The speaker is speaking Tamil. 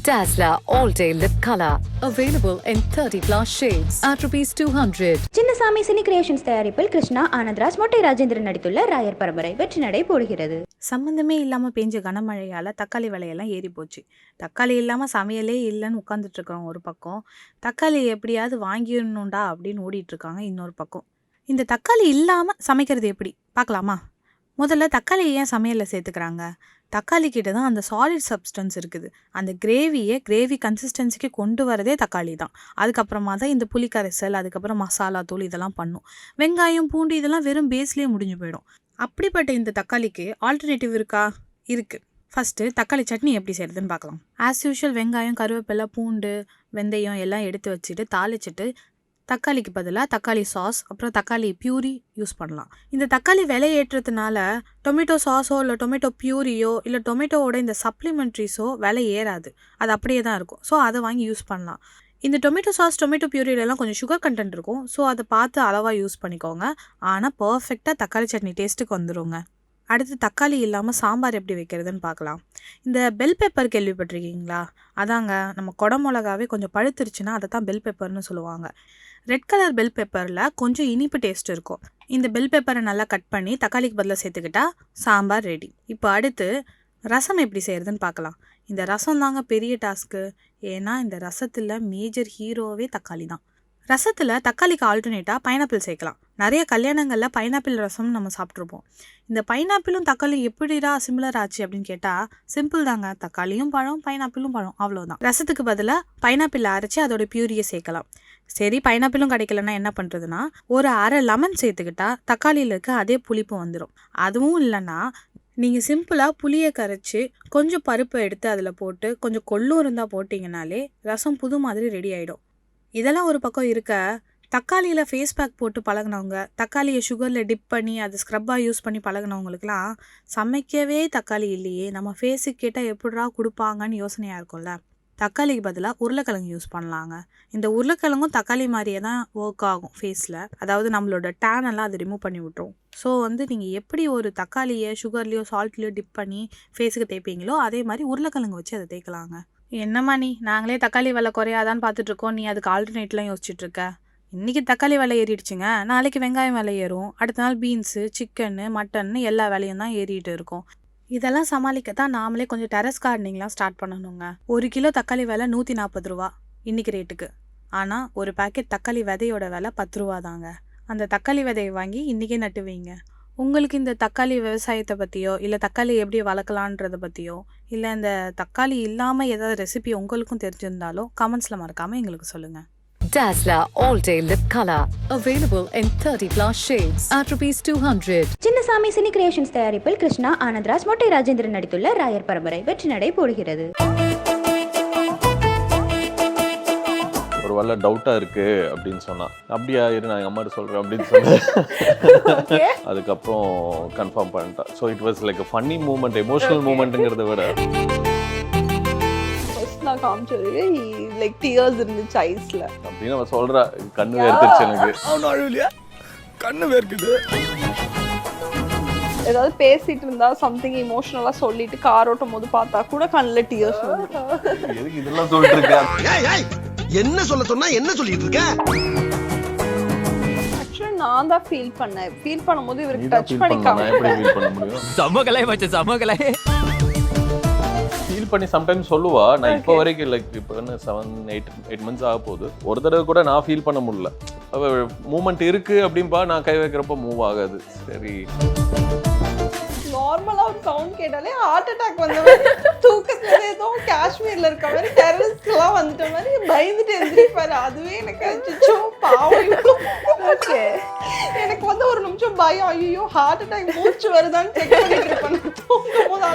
Dazzler All-Day Lip Color. Available in 30+ shades at ₹200. Chinnasamy cine creations தயாரிப்பில் கிருஷ்ணா ஆனந்த்ராஜ் மொட்டை ராஜேந்திரன் நடித்துள்ள ராயர் பரம்பரை வெற்றி நடை போடுகிறது. சம்மந்தமே இல்லாமல் பெஞ்ச கனமழையால் தக்காளி விலையெல்லாம் ஏறி போச்சு. தக்காளி இல்லாமல் சமையலே இல்லைன்னு உட்காந்துட்டு இருக்கிறோம் ஒரு பக்கம், தக்காளி எப்படியாவது வாங்கிடணுண்டா அப்படின்னு ஓடிட்டு இருக்காங்க இன்னொரு பக்கம். இந்த தக்காளி இல்லாமல் சமைக்கிறது எப்படி பார்க்கலாமா? முதல்ல தக்காளி ஏன் சமையலில் சேர்த்துக்கிறாங்க? தக்காளி கிட்ட தான் அந்த சாலிட் சப்ஸ்டன்ஸ் இருக்குது. அந்த கிரேவி கன்சிஸ்டன்சிக்கு கொண்டு வரதே தக்காளி தான். அதுக்கப்புறமா தான் இந்த புளி கரைசல், அதுக்கப்புறம் மசாலா தூள் இதெல்லாம் பண்ணும். வெங்காயம் பூண்டு இதெல்லாம் வெறும் பேஸ்லேயே முடிஞ்சு போயிடும். அப்படிப்பட்ட இந்த தக்காளிக்கு ஆல்டர்னேட்டிவ் இருக்கா? இருக்குது. ஃபஸ்ட்டு தக்காளி சட்னி எப்படி செய்கிறதுன்னு பார்க்கலாம். ஆஸ் யூஷுவல் வெங்காயம், கருவேப்பிலை, பூண்டு, வெந்தயம் எல்லாம் எடுத்து வச்சுட்டு தாளிச்சிட்டு தக்காளிக்கு பதிலாக தக்காளி சாஸ், அப்புறம் தக்காளி பியூரி யூஸ் பண்ணலாம். இந்த தக்காளி விலை ஏற்றதுனால டொமேட்டோ சாஸோ இல்லை டொமேட்டோ பியூரியோ இல்லை டொமேட்டோவோட இந்த சப்ளிமெண்ட்ரிஸோ விலை ஏறாது, அது அப்படியே தான் இருக்கும். ஸோ அதை வாங்கி யூஸ் பண்ணலாம். இந்த டொமேட்டோ சாஸ், டொமேட்டோ பியூரியிலலாம் கொஞ்சம் சுகர் கண்டென்ட் இருக்கும். ஸோ அதை பார்த்து அளவாக யூஸ் பண்ணிக்கோங்க. ஆனால் பர்ஃபெக்டாக தக்காளி சட்னி டேஸ்ட்டுக்கு வந்துடுங்க. அடுத்து தக்காளி இல்லாமல் சாம்பார் எப்படி வைக்கிறதுன்னு பார்க்கலாம். இந்த பெல் பெப்பர் கேள்விப்பட்டிருக்கீங்களா? அதாங்க, நம்ம குடமிளகாவே கொஞ்சம் பழுத்துருச்சுன்னா அதை தான் பெல் பெப்பர்னு சொல்லுவாங்க. ரெட் கலர் பெல் பெப்பரில் கொஞ்சம் இனிப்பு டேஸ்ட் இருக்கும். இந்த பெல் பெப்பரை நல்லா கட் பண்ணி தக்காளிக்கு பதிலாக சேர்த்துக்கிட்டா சாம்பார் ரெடி. இப்போ அடுத்து ரசம் எப்படி செய்கிறதுன்னு பார்க்கலாம். இந்த ரசம் தாங்க பெரிய டாஸ்க்கு. ஏன்னா இந்த ரசத்தில் மேஜர் ஹீரோவே தக்காளி தான். ரசத்தில் தக்காளிக்கு ஆல்டர்னேட்டாக பைனாப்பிள் சேர்க்கலாம். நிறைய கல்யாணங்களில் பைனாப்பிள் ரசம் நம்ம சாப்பிட்ருப்போம். இந்த பைனாப்பிளும் தக்காளியும் எப்படிடா சிமிலர் ஆச்சு அப்படின்னு கேட்டால் சிம்பிள் தாங்க. தக்காளியும் பழம், பைனாப்பிளும் பழம், அவ்வளோதான். ரசத்துக்கு பதிலாக பைனாப்பிள் அரைச்சி அதோட பியூரியை சேர்க்கலாம். சரி, பைனாப்பிளும் கிடைக்கலன்னா என்ன பண்ணுறதுன்னா, ஒரு அரை லெமன் சேர்த்துக்கிட்டா தக்காளியில் இருக்க அதே புளிப்பு வந்துடும். அதுவும் இல்லைன்னா நீங்கள் சிம்பிளாக புளியை கரைச்சி கொஞ்சம் பருப்பை எடுத்து அதில் போட்டு கொஞ்சம் கொள்ளும் இருந்தால் போட்டிங்கனாலே ரசம் புது மாதிரி ரெடி ஆகிடும். இதெல்லாம் ஒரு பக்கம் இருக்க, தக்காளியில் ஃபேஸ் பேக் போட்டு பழகினவங்க, தக்காளியை சுகரில் டிப் பண்ணி அது ஸ்க்ரப்பாக யூஸ் பண்ணி பழகினவங்களுக்குலாம் சமைக்கவே தக்காளி இல்லையே, நம்ம ஃபேஸுக்கு கேட்டால் எப்படிரா கொடுப்பாங்கன்னு யோசனையாக இருக்கும்ல. தக்காளிக்கு பதிலாக உருளைக்கிழங்கு யூஸ் பண்ணலாங்க. இந்த உருளைக்கிழங்கும் தக்காளி மாதிரியே தான் ஒர்க் ஆகும் ஃபேஸில். அதாவது நம்மளோட டேன் எல்லாம் அது ரிமூவ் பண்ணி விட்டுரும். ஸோ நீங்கள் எப்படி ஒரு தக்காளியை சுகர்லேயோ சால்ட்லேயோ டிப் பண்ணி ஃபேஸுக்கு தேய்ப்பீங்களோ அதே மாதிரி உருளைக்கிழங்கு வச்சு அதை தேய்க்கலாங்க. என்னம்மா நீ, நாங்களே தக்காளி விலை குறையாதான்னு பார்த்துட்ருக்கோம், நீ அதுக்கு ஆல்டர்னேட்லாம் யோசிச்சுட்ருக்க. இன்றைக்கி தக்காளி விலை ஏறிடுச்சுங்க, நாளைக்கு வெங்காயம் விலை ஏறும், அடுத்த நாள் பீன்ஸு, சிக்கன்னு, மட்டன்னு எல்லா விலையும் தான் ஏறிட்டு இருக்கும். இதெல்லாம் சமாளிக்க தான் நாமளே கொஞ்சம் டெரஸ் கார்டனிங்லாம் ஸ்டார்ட் பண்ணணுங்க. 1 கிலோ தக்காளி விலை 140 ரூபா இன்றைக்கி ரேட்டுக்கு. ஆனால் ஒரு பேக்கெட் தக்காளி விதையோட விலை 10 ரூபா தாங்க. அந்த தக்காளி விதையை வாங்கி இன்றைக்கே நட்டு வைங்க. உங்களுக்கு இந்த தக்காளி விவசாயத்தை பற்றியோ இல்லை தக்காளி எப்படி வளர்க்கலான்றதை பற்றியோ இல்லை இந்த தக்காளி இல்லாமல் ஏதாவது ரெசிபி உங்களுக்கும் தெரிஞ்சிருந்தாலோ கமெண்ட்ஸில் மறக்காமல் எங்களுக்கு சொல்லுங்கள். Dazzler All-Day Lip Color. Available in 30+ shades at ₹200. Chinnasamy cine creations தயாரிப்பில் கிருஷ்ணா ஆனந்த்ராஜ் மொட்டை ராஜேந்திரன் நடித்துள்ள ராயர் பரம்பரை வெற்றி நடை போடுகிறது. ஒரு வேலை டவுட்டாக இருக்குது அப்படின்னு சொன்னான். அப்படியா, இரு நான் எங்கள் அம்மாட்ட சொல்கிறேன் அப்படின்னு சொன்னேன். அதுக்கப்புறம் கன்ஃபார்ம் பண்ணிட்டேன். So it was like a funny moment, emotional மூமெண்ட்டுங்கிறத விட நான் காமிச்சது லைக் டியர்ஸ் இருந்துச்சு ஐஸ்ல அப்படின்னு அவன் சொல்கிறா. கண்ணு வேர்த்துச்சு எனக்கு. கண்ணு வேர்க்குது. ஏதாவது பேசிட்டு இருந்தா சம்திங் இமோஷனலா சொல்லிட்டு கார் ஓட்டும் போது பார்த்தா கூட கண்ணுல டியர்ஸ் வரும். எதுக்கு இதெல்லாம் சொல்லிட்டு இருக்க? என்ன சொல்ல சொன்னா என்ன சொல்லிட்டு இருக்க? ஆக்சுவலி நான் தான் ஃபீல் பண்ணும்போது இவருக்கு டச் பண்ணிக்காம எப்படி ஃபீல் பண்ண முடியும்? சமகலை மச்ச சமகலை ஃபீல் பண்ணி சம்டைம்ஸ் சொல்லுவா. நான் இப்போ வரைக்கும் லைக் இப்போ என்ன 7-8 months ஆக போகுது. ஒரு தடவை கூட நான் ஃபீல் பண்ண முடியல. மூமெண்ட் இருக்கு அப்படின்பா, நான் கை வைக்கிறப்ப மூவ் ஆகாது. சரி, நார்மலா ஒரு சவுண்ட் கேட்டாலே ஹார்ட் அட்டாக் வந்த மாதிரி, தூக்கத்துல ஏதோ காஷ்மீர்ல இருக்க மாதிரி டெரரிஸ்ட் எல்லாம் வந்துட்ட மாதிரி பயந்துட்டு எந்திரிப்பாரு. அதுவே எனக்கு அச்சோ பாவம். ஓகே, எனக்கு வந்து ஒரு நிமிஷம் பயம், ஐயோ ஹார்ட் அட்டாக் மூச்சு வருதான்னு செக் பண்ணிட்டு இருப்பேன். தூங்கும் போது